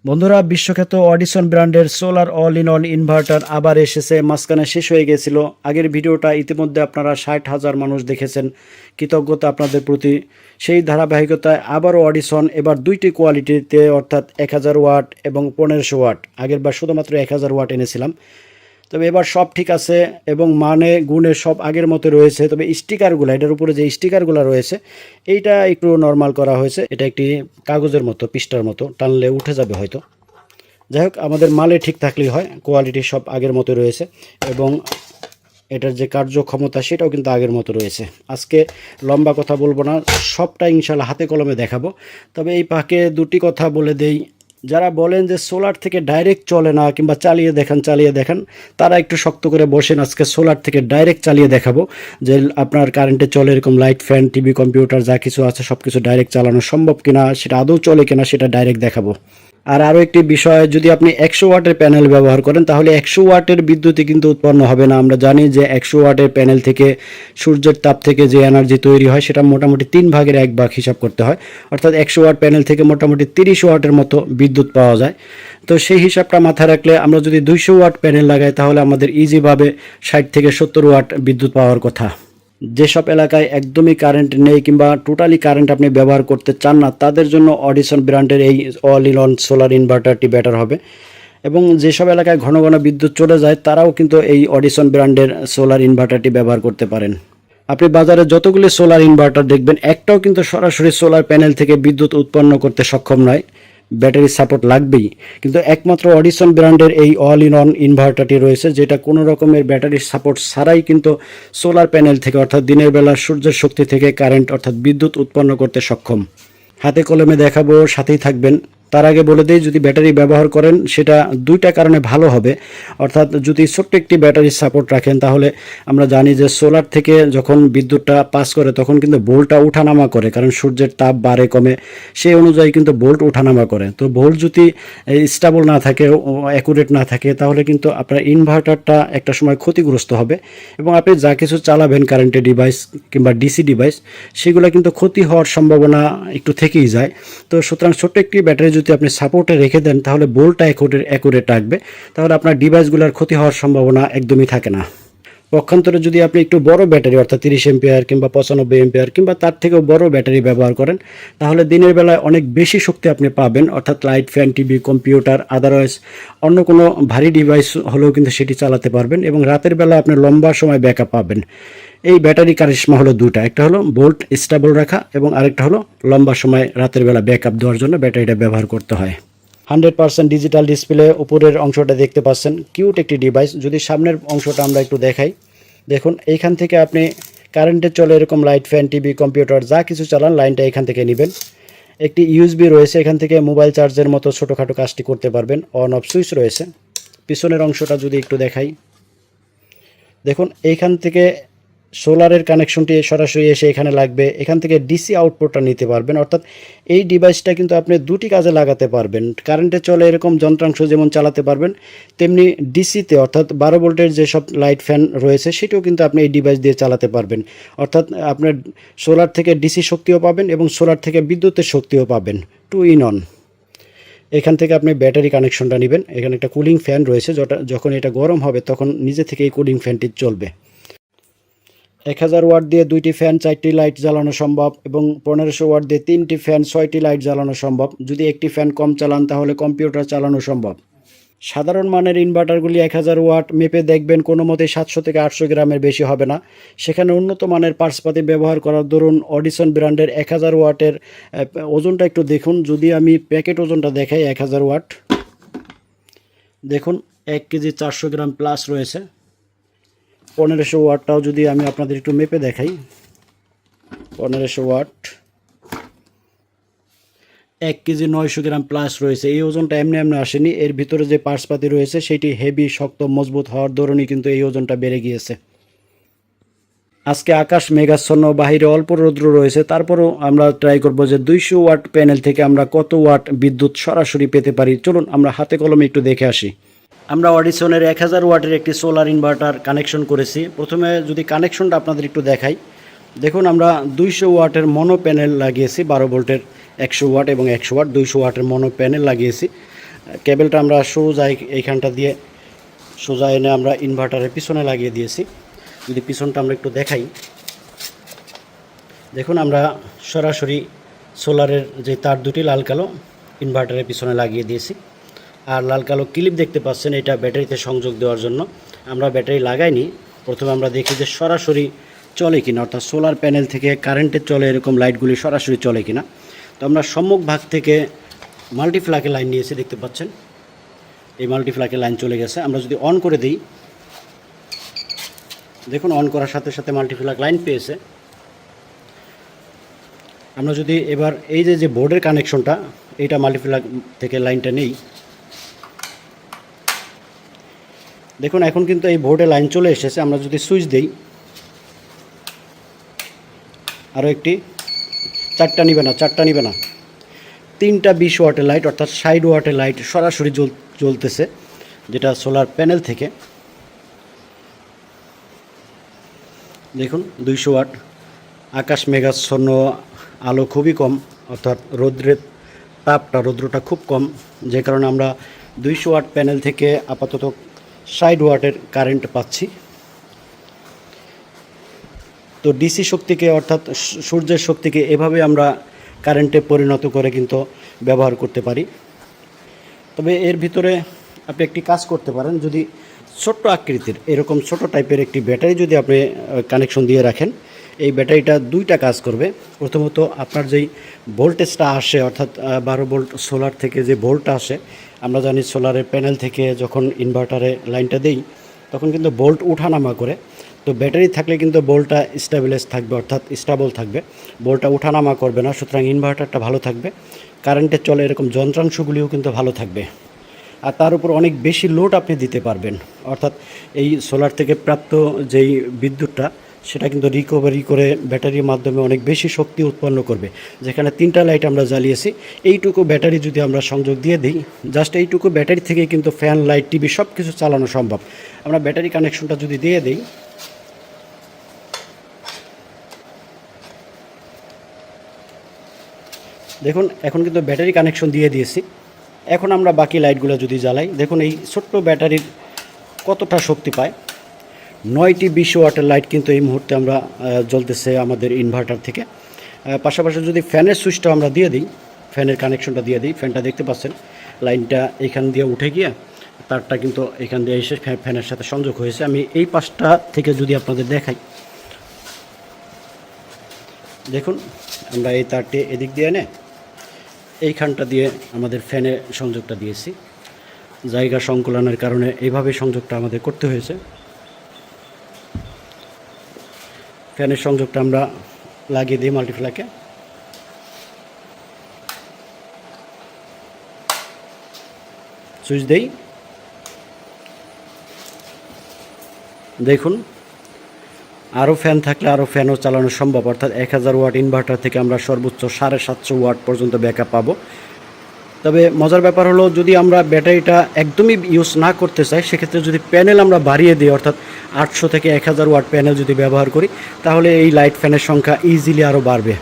বন্ধুরা, বিশ্বখ্যাত অডিসন ব্র্যান্ডের solar all in on inverter আবার এসেছে। মাঝখানে শেষ হয়ে গেছিল। আগের ভিডিওটা ইতিমধ্যে আপনারা 60,000 মানুষ দেখেছেন। কৃতজ্ঞতা আপনাদের প্রতি। সেই ধারাবাহিকতায় আবারও অডিসন এবার দুইটি কোয়ালিটিতে, অর্থাৎ 1000 ওয়াট এবং 1500 ওয়াট। আগেরবার শুধুমাত্র 1000 ওয়াট এনেছিলাম, তবে এবার সব ঠিক আছে এবং মানে গুণে সব আগের মতো রয়েছে। তবে স্টিকারগুলো, এটার উপরে যে স্টিকারগুলো রয়েছে এইটা একটু নর্মাল করা হয়েছে। এটা একটি কাগজের মতো, পৃষ্ঠার মতো, টানলে উঠে যাবে হয়তো। যাই হোক, আমাদের মালে ঠিক থাকলেই হয়। কোয়ালিটি সব আগের মতো রয়েছে এবং এটার যে কার্যক্ষমতা সেটাও কিন্তু আগের মতো রয়েছে। আজকে লম্বা কথা বলবো না, সবটা ইনশাল্লাহ হাতে কলমে দেখাবো। তবে এই পাকে দুটি কথা বলে দেই। যারা বলেন যে সোলার থেকে ডাইরেক্ট চলে না কিংবা চালিয়ে দেখান, তারা একটু শক্ত করে বসেন। আজকে সোলার থেকে ডাইরেক্ট চালিয়ে দেখাবো যে আপনার কারেন্টে চলে এরকম লাইট, ফ্যান, টিভি, কম্পিউটার যা কিছু আছে সব কিছু ডাইরেক্ট চালানো সম্ভব কিনা, সেটা আদৌ চলে কিনা সেটা ডাইরেক্ট দেখাবো। আর আরও একটি বিষয়, যদি আপনি 100 ওয়াটের প্যানেল ব্যবহার করেন তাহলে 100 ওয়াটের বিদ্যুৎই কিন্তু উৎপন্ন হবে না। আমরা জানি যে 100 ওয়াটের প্যানেল থেকে সূর্যের তাপ থেকে যে এনার্জি তৈরি হয় সেটা মোটামুটি 3 ভাগের 1 ভাগ হিসাব করতে হয়। অর্থাৎ 100 ওয়াট প্যানেল থেকে মোটামুটি 30 ওয়াটের মতো বিদ্যুৎ পাওয়া যায়। তো সেই হিসাবটা মাথায় রাখলে আমরা যদি 200 ওয়াট প্যানেল লাগাই তাহলে আমাদের ইজিভাবে 60 থেকে 70 ওয়াট বিদ্যুৎ পাওয়ার কথা। যেসব এলাকায় একদমই কারেন্ট নেই কিংবা টোটালি কারেন্ট আপনি ব্যবহার করতে চান না, তাদের জন্য অডিসন ব্র্যান্ডের এই অল ইন অন সোলার ইনভার্টারটি বেটার হবে। এবং যেসব এলাকায় ঘন ঘন বিদ্যুৎ চলে যায় তারাও কিন্তু এই অডিসন ব্র্যান্ডের সোলার ইনভার্টারটি ব্যবহার করতে পারেন। আপনি বাজারে যতগুলি সোলার ইনভার্টার দেখবেন, একটাও কিন্তু সরাসরি সোলার প্যানেল থেকে বিদ্যুৎ উৎপন্ন করতে সক্ষম নয়। ব্যাটারি সাপোর্ট লাগবেই, কিন্তু একমাত্র অডিসন ব্র্যান্ডের এই অল ইন অন ইনভার্টারটি রয়েছে যেটা কোনো রকমের ব্যাটারি সাপোর্ট ছাড়াই কিন্তু সোলার প্যানেল থেকে, অর্থাৎ দিনের বেলা সূর্যের শক্তি থেকে কারেন্ট অর্থাৎ বিদ্যুৎ উৎপন্ন করতে সক্ষম। হাতে কলমে দেখাবো, সাথেই থাকবেন। তার আগে বলে দিই, যদি ব্যাটারি ব্যবহার করেন সেটা দুইটা কারণে ভালো হবে। অর্থাৎ যদি ছোট্ট একটি ব্যাটারি সাপোর্ট রাখেন তাহলে আমরা জানি যে সোলার থেকে যখন বিদ্যুৎটা পাস করে তখন কিন্তু ভোল্টটা ওঠানামা করে, কারণ সূর্যের তাপ বাড়ে কমে, সেই অনুযায়ী কিন্তু ভোল্ট ওঠানামা করে। তো ভোল্ট যদি স্টেবল না থাকে, অ্যাকুরেট না থাকে, তাহলে কিন্তু আপনার ইনভার্টারটা একটা সময় ক্ষতিগ্রস্ত হবে এবং আপনি যা কিছু চালাবেন কারেন্টের ডিভাইস কিংবা ডিসি ডিভাইস, সেগুলো কিন্তু ক্ষতি হওয়ার সম্ভাবনা একটু থেকেই যায়। তো সুতরাং ছোট্ট একটি ব্যাটারি যদি আপনি সাপোর্টে রেখে দেন তাহলে ভোল্টটা অ্যাকুরেট রাখবে, তাহলে আপনার ডিভাইসগুলোর ক্ষতি হওয়ার সম্ভাবনা একদমই থাকে না। পক্ষান্তরে যদি আপনি একটু বড় ব্যাটারি, অর্থাৎ 30 এম্পিয়ার কিংবা 95 এম্পিয়ার কিংবা তার থেকেও বড় ব্যাটারি ব্যবহার করেন তাহলে দিনের বেলায় অনেক বেশি শক্তি আপনি পাবেন, অর্থাৎ light, fan, TV, computer, otherwise অন্য কোনো ভারী ডিভাইস হলেও কিন্তু সেটি চালাতে পারবেন এবং রাতের বেলা আপনি লম্বা সময় ব্যাকআপ পাবেন। এই ব্যাটারি কারিশমা হলো দুটা, একটা হলো ভোল্ট স্টেবল রাখা এবং আরেকটা হলো লম্বা সময় রাতের বেলা ব্যাকআপ দেওয়ার জন্য ব্যাটারিটা ব্যবহার করতে হয়। 100% ডিজিটাল ডিসপ্লে, উপরের অংশটা দেখতে পাচ্ছেন, কিউট একটি ডিভাইস। যদি সামনের অংশটা আমরা একটু দেখাই, দেখুন এইখান থেকে আপনি কারেন্টে চলে এরকম লাইট, ফ্যান, টিভি, কম্পিউটার যা কিছু চালান লাইনটা এখান থেকে নেবেন। একটি ইউএসবি রয়েছে, এখান থেকে মোবাইল চার্জের মতো ছোটোখাটো কাজটি করতে পারবেন। অন অফ সুইচ রয়েছে। পিছনের অংশটা যদি একটু দেখাই, দেখুন এইখান থেকে সোলারের কানেকশনটি সরাসরি এসে এখানে লাগবে। এখান থেকে ডিসি আউটপুটটা নিতে পারবেন, অর্থাৎ এই ডিভাইসটা কিন্তু আপনি দুটি কাজে লাগাতে পারবেন। কারেন্টে চলে এরকম যন্ত্রাংশ যেমন চালাতে পারবেন, তেমনি ডিসিতে অর্থাৎ 12 ভোল্টের যেসব লাইট, ফ্যান রয়েছে সেটাও কিন্তু আপনি এই ডিভাইস দিয়ে চালাতে পারবেন। অর্থাৎ আপনার সোলার থেকে ডিসি শক্তিও পাবেন এবং সোলার থেকে বিদ্যুতের শক্তিও পাবেন, 2 in 1। এখান থেকে আপনি ব্যাটারি কানেকশনটা নেবেন। এখানে একটা কুলিং ফ্যান রয়েছে, যখন এটা গরম হবে তখন নিজে থেকে এই কুলিং ফ্যানটি চলবে। 1000 ওয়াট দিয়ে 2টি ফ্যান, 4টি লাইট জ্বালানো সম্ভব এবং 1500 ওয়াট দিয়ে 3টি ফ্যান, 6টি লাইট জ্বালানো সম্ভব। যদি একটি ফ্যান কম চালান তাহলে কম্পিউটার চালানো সম্ভব। সাধারণ মানের ইনভার্টারগুলি 1000 ওয়াট মেপে দেখবেন কোনো মতে 700 থেকে 800 গ্রামের বেশি হবে না। সেখানে উন্নত মানের পার্টসপাতি ব্যবহার করার দরুন অডিসন ব্র্যান্ডের 1000 ওয়াটের ওজনটা একটু দেখুন। যদি আমি প্যাকেট ওজনটা দেখাই, 1000 ওয়াট দেখুন 1 কেজি 400 গ্রাম প্লাস রয়েছে। 1500 ওয়াটটাও যদি আমি আপনাদের একটু মেপে দেখাই, 1500 ওয়াট 1 কেজি 900 গ্রাম প্লাস রয়েছে। এই ওজনটা এমনি আসেনি, এর ভিতরে যে পার্টসপাতি রয়েছে সেটি হেভি, শক্ত, মজবুত হওয়ার দরুনই কিন্তু এই ওজনটা বেড়ে গিয়েছে। আজকে আকাশ মেঘাচ্ছন্ন, বাহিরে অল্প রৌদ্র রয়েছে, তারপরও আমরা ট্রাই করব যে 200 ওয়াট প্যানেল থেকে আমরা কত ওয়াট বিদ্যুৎ সরাসরি পেতে পারি। চলুন আমরা হাতে কলমে একটু দেখে আসি। আমরা অডিসনের 1000 ওয়াটের একটি সোলার ইনভার্টার কানেকশন করেছি। প্রথমে যদি কানেকশনটা আপনাদের একটু দেখাই, দেখুন আমরা 200 ওয়াটের মনো প্যানেল লাগিয়েছি, 12 ভোল্টের 100 ওয়াট এবং 100 ওয়াট 200 ওয়াটের মনো প্যানেল লাগিয়েছি। কেবলটা আমরা সোজা এইখানটা দিয়ে সোজা এনে আমরা ইনভার্টারের পিছনে লাগিয়ে দিয়েছি। যদি পিছনটা আমরা একটু দেখাই, দেখুন আমরা সরাসরি সোলারের যে তার দুটি লাল কালো ইনভার্টারের পিছনে লাগিয়ে দিয়েছি। আর লাল কালো ক্লিপ দেখতে পাচ্ছেন, এটা ব্যাটারিতে সংযোগ দেওয়ার জন্য। আমরা ব্যাটারি লাগাইনি, প্রথমে আমরা দেখি যে সরাসরি চলে কিনা, অর্থাৎ সোলার প্যানেল থেকে কারেন্টের চলে এরকম লাইটগুলি সরাসরি চলে কিনা। তো আমরা সম্মুখ ভাগ থেকে মাল্টিপ্লাকে লাইন নিয়েছি, দেখতে পাচ্ছেন এই মাল্টিপ্লাকে লাইন চলে গেছে। আমরা যদি অন করে দিই, দেখুন অন করার সাথে সাথে মাল্টিপ্লাক লাইন পেয়েছে। আমরা যদি এবার এই যে বোর্ডের কানেকশনটা, এইটা মাল্টিপ্লাক থেকে লাইনটা নেই, দেখুন এখন কিন্তু এই বোর্ডে লাইন চলে এসেছে। আমরা যদি সুইচ দিই, আরও একটি, চারটা নিবে না, 3টা 20 ওয়াটের লাইট, অর্থাৎ 60 ওয়াটের লাইট সরাসরি জ্বলতেছে, যেটা সোলার প্যানেল থেকে। দেখুন 200 ওয়াট, আকাশ মেঘাচ্ছন্ন, আলো খুবই কম, অর্থাৎ রৌদ্রটা খুব কম, যে কারণে আমরা 200 ওয়াট প্যানেল থেকে আপাতত 60 ওয়াটের কারেন্ট পাচ্ছি। তো ডিসি শক্তিকে, অর্থাৎ সূর্যের শক্তিকে এভাবে আমরা কারেন্টে পরিণত করে কিন্তু ব্যবহার করতে পারি। তবে এর ভিতরে আপনি একটি কাজ করতে পারেন, যদি ছোট্ট আকৃতির এরকম ছোট টাইপের একটি ব্যাটারি যদি আপনি কানেকশন দিয়ে রাখেন, এই ব্যাটারিটা 2টা কাজ করবে। প্রথমত আপনার যেই ভোল্টেজটা আসে, অর্থাৎ 12 ভোল্ট সোলার থেকে যে ভোল্টটা আসে, আমরা জানি সোলারের প্যানেল থেকে যখন ইনভার্টারে লাইনটা দেই তখন কিন্তু ভোল্ট ওঠানামা করে। তো ব্যাটারি থাকলে কিন্তু ভোল্টটা স্টেবিলাইজ থাকবে, অর্থাৎ স্টেবল থাকবে, ভোল্টটা ওঠানামা করবে না। সুতরাং ইনভার্টারটা ভালো থাকবে, কারেন্টের চলে এরকম যন্ত্রাংশগুলিও কিন্তু ভালো থাকবে। আর তার উপর অনেক বেশি লোড আপনি দিতে পারবেন, অর্থাৎ এই সোলার থেকে প্রাপ্ত যেই বিদ্যুৎটা সেটা কিন্তু রিকভারি করে ব্যাটারির মাধ্যমে অনেক বেশি শক্তি উৎপন্ন করবে। যেখানে 3টা লাইট আমরা জ্বালিয়েছি, এইটুকু ব্যাটারি যদি আমরা সংযোগ দিয়ে দিই, জাস্ট এইটুকু ব্যাটারি থেকেই কিন্তু ফ্যান, লাইট, টিভি সব কিছু চালানো সম্ভব। আমরা ব্যাটারি কানেকশনটা যদি দিয়ে দিই, দেখুন এখন কিন্তু ব্যাটারি কানেকশন দিয়ে দিয়েছি। এখন আমরা বাকি লাইটগুলো যদি জ্বালাই, দেখুন এই ছোট্ট ব্যাটারির কতটা শক্তি পায়। 9টি 20 ওয়াটের লাইট কিন্তু এই মুহূর্তে আমরা জ্বলতেছে আমাদের ইনভার্টার থেকে। পাশাপাশি যদি ফ্যানের সুইচটা আমরা দিয়ে দিই, ফ্যানের কানেকশনটা দিয়ে দিই, ফ্যানটা দেখতে পাচ্ছেন লাইনটা এখান দিয়ে উঠে গিয়ে তারটা কিন্তু এখান দিয়ে এসে ফ্যানের সাথে সংযোগ হয়েছে। আমি এই পাশটা থেকে যদি আপনাদের দেখাই, দেখুন আমরা এই তারটি এদিক দিয়ে এনে এইখানটা দিয়ে আমাদের ফ্যানে সংযোগটা দিয়েছি। জায়গা সংকুলনের কারণে এইভাবে সংযোগটা আমাদের করতে হয়েছে। ফ্যানের সংযোগটা আমরা লাগিয়ে দিই মাল্টিপ্লাকে। সুইচ দেই, দেখুন আরও ফ্যান থাকলে আরও ফ্যানও চালানো সম্ভব, অর্থাৎ 1000 ওয়াট ইনভার্টার থেকে আমরা সর্বোচ্চ 750 ওয়াট পর্যন্ত ব্যাকআপ পাবো। তবে মজার ব্যাপার হলো, যদি আমরা ব্যাটারিটা একদমই ইউজ না করতে চাই, সেক্ষেত্রে যদি প্যানেল আমরা বাড়িয়ে দিই, অর্থাৎ 800 থেকে 1000 ওয়াট প্যানেল যদি ব্যবহার করি, তাহলে এই লাইট ফ্যানের সংখ্যা ইজিলি আরও বাড়বে।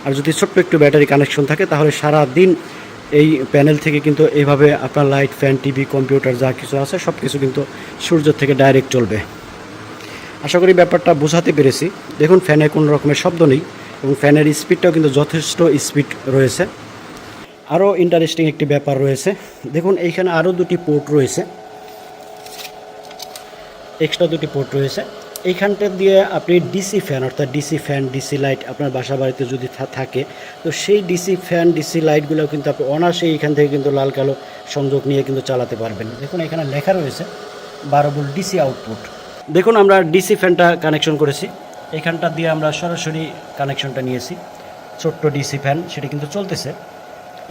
আর যদি ছোট্ট একটু ব্যাটারি কানেকশন থাকে, তাহলে সারা দিন এই প্যানেল থেকে কিন্তু এইভাবে আপনার লাইট, ফ্যান, টিভি, কম্পিউটার যা কিছু আছে সব কিছু কিন্তু সূর্য থেকে ডাইরেক্ট চলবে। আশা করি ব্যাপারটা বোঝাতে পেরেছি। দেখুন ফ্যানে কোনো রকমের শব্দ নেই এবং ফ্যানের স্পিডটাও কিন্তু যথেষ্ট স্পিড রয়েছে। আরও ইন্টারেস্টিং একটি ব্যাপার রয়েছে, দেখুন এইখানে আরও 2টি পোর্ট রয়েছে, এক্সট্রা 2টি পোর্ট রয়েছে। এইখানটা দিয়ে আপনি ডিসি ফ্যান, অর্থাৎ ডিসি ফ্যান, ডিসি লাইট আপনার বাসা বাড়িতে যদি থাকে, তো সেই ডিসি ফ্যান, ডিসি লাইটগুলোও কিন্তু আপনি অনায়াসেই এইখান থেকে কিন্তু লাল কালো সংযোগ নিয়ে কিন্তু চালাতে পারবেন। দেখুন এখানে লেখা রয়েছে 12 ভোল্ট ডিসি আউটপুট। দেখুন আমরা ডিসি ফ্যানটা কানেকশন করেছি, এখানটা দিয়ে আমরা সরাসরি কানেকশনটা নিয়েছি। ছোট্ট ডিসি ফ্যান, সেটা কিন্তু চলতেছে।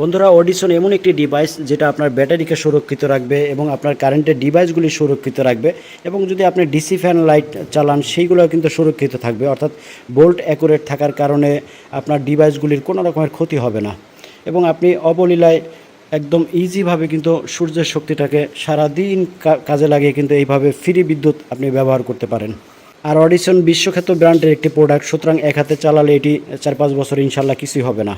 বন্ধুরা, অডিসন এমন একটি ডিভাইস যেটা আপনার ব্যাটারিকে সুরক্ষিত রাখবে এবং আপনার কারেন্টের ডিভাইসগুলি সুরক্ষিত রাখবে, এবং যদি আপনি ডিসি ফ্যান লাইট চালান সেইগুলো কিন্তু সুরক্ষিত থাকবে, অর্থাৎ ভোল্ট অ্যাকুরেট থাকার কারণে আপনার ডিভাইসগুলির কোনো রকমের ক্ষতি হবে না, এবং আপনি অবলীলায় একদম ইজিভাবে কিন্তু সূর্যের শক্তিটাকে সারাদিন কাজে লাগিয়ে কিন্তু এইভাবে ফ্রি বিদ্যুৎ আপনি ব্যবহার করতে পারেন। আর অডিসন বিশ্বখ্যাত ব্র্যান্ডের একটি প্রোডাক্ট, সুতরাং এক হাতে চালালে এটি 4-5 বছর ইনশাল্লাহ কিছুই হবে না।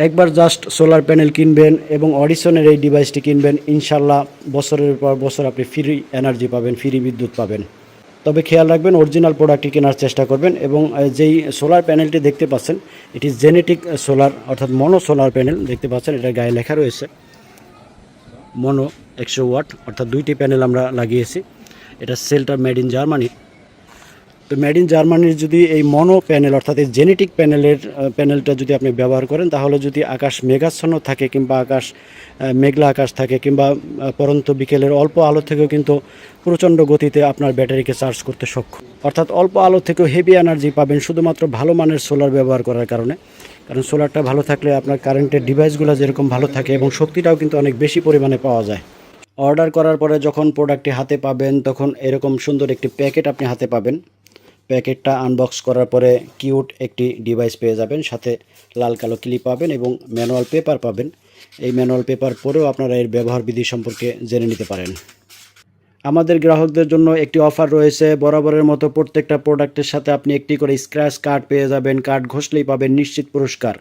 একবার জাস্ট সোলার প্যানেল কিনবেন এবং অডিসনের এই ডিভাইসটি কিনবেন, ইনশাল্লাহ বছরের পর বছর আপনি ফ্রি এনার্জি পাবেন, ফ্রি বিদ্যুৎ পাবেন। তবে খেয়াল রাখবেন অরিজিনাল প্রোডাক্টটি কেনার চেষ্টা করবেন। এবং যেই সোলার প্যানেলটি দেখতে পাচ্ছেন এটি জেনেটিক সোলার অর্থাৎ মনো সোলার প্যানেল দেখতে পাচ্ছেন, এটার গায়ে লেখা রয়েছে মনো 100 ওয়াট, অর্থাৎ 2টি প্যানেল আমরা লাগিয়েছি। এটা সেলটা মেড ইন জার্মানি। তো মেড ইন জার্মানির যদি এই মনো প্যানেল অর্থাৎ এই জেনেটিক প্যানেলটা যদি আপনি ব্যবহার করেন, তাহলে যদি আকাশ মেঘাচ্ছন্ন থাকে কিংবা আকাশ মেঘলা আকাশ থাকে কিংবা পরন্ত বিকেলের অল্প আলো থেকেও কিন্তু প্রচণ্ড গতিতে আপনার ব্যাটারিকে চার্জ করতে সক্ষম। অর্থাৎ অল্প আলো থেকেও হেভি এনার্জি পাবেন শুধুমাত্র ভালো মানের সোলার ব্যবহার করার কারণে। কারণ সোলারটা ভালো থাকলে আপনার কারেন্টের ডিভাইসগুলো যেরকম ভালো থাকে এবং শক্তিটাও কিন্তু অনেক বেশি পরিমাণে পাওয়া যায়। অর্ডার করার পরে যখন প্রোডাক্টটি হাতে পাবেন তখন এরকম সুন্দর একটি প্যাকেট আপনি হাতে পাবেন। প্যাকেটটা আনবক্স করার পরে কিউট একটি ডিভাইস পেয়ে যাবেন, সাথে লাল কালো ক্লিপ পাবেন এবং ম্যানুয়াল পেপার পাবেন। এই ম্যানুয়াল পেপার পরেও আপনারা এর ব্যবহার বিধি সম্পর্কে জেনে নিতে পারেন। আমাদের গ্রাহকদের জন্য একটি অফার রয়েছে। বরাবরের মতো প্রত্যেকটা প্রোডাক্টের সাথে আপনি একটি করে স্ক্র্যাচ কার্ড পেয়ে যাবেন। কার্ড ঘষলেই পাবেন নিশ্চিত পুরস্কার।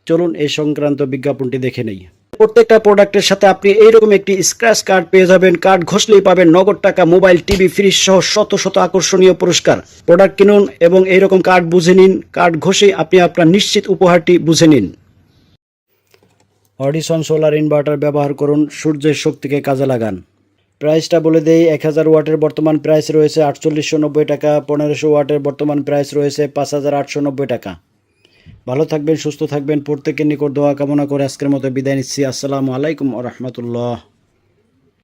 চলুন এই সংক্রান্ত বিজ্ঞাপনটি দেখে নেই। প্রত্যেকটা প্রোডাক্টের সাথে আপনি এইরকম একটি স্ক্র্যাচ কার্ড পেয়ে যাবেন। কার্ড ঘষলেই পাবেন নগদ টাকা, মোবাইল, টিভি, ফ্রিজ সহ শত শত আকর্ষণীয় পুরস্কার। প্রোডাক্ট কিনুন এবং এইরকম কার্ড বুঝে নিন। কার্ড ঘষে আপনি আপনার নিশ্চিত উপহারটি বুঝে নিন। অডিসন সোলার ইনভার্টার ব্যবহার করুন, সূর্যের শক্তিকে কাজে লাগান। প্রাইসটা বলে দেই, 1000 ওয়াটের বর্তমান প্রাইস রয়েছে 4890 টাকা, 1500 ওয়াটের বর্তমান প্রাইস রয়েছে 5890 টাকা। ভালো থাকবেন, সুস্থ থাকবেন, প্রত্যেকের নিকট দোয়া কামনা করে আজকের মতো বিদায় নিচ্ছি। আসসালামু আলাইকুম ওয়া রাহমাতুল্লাহ।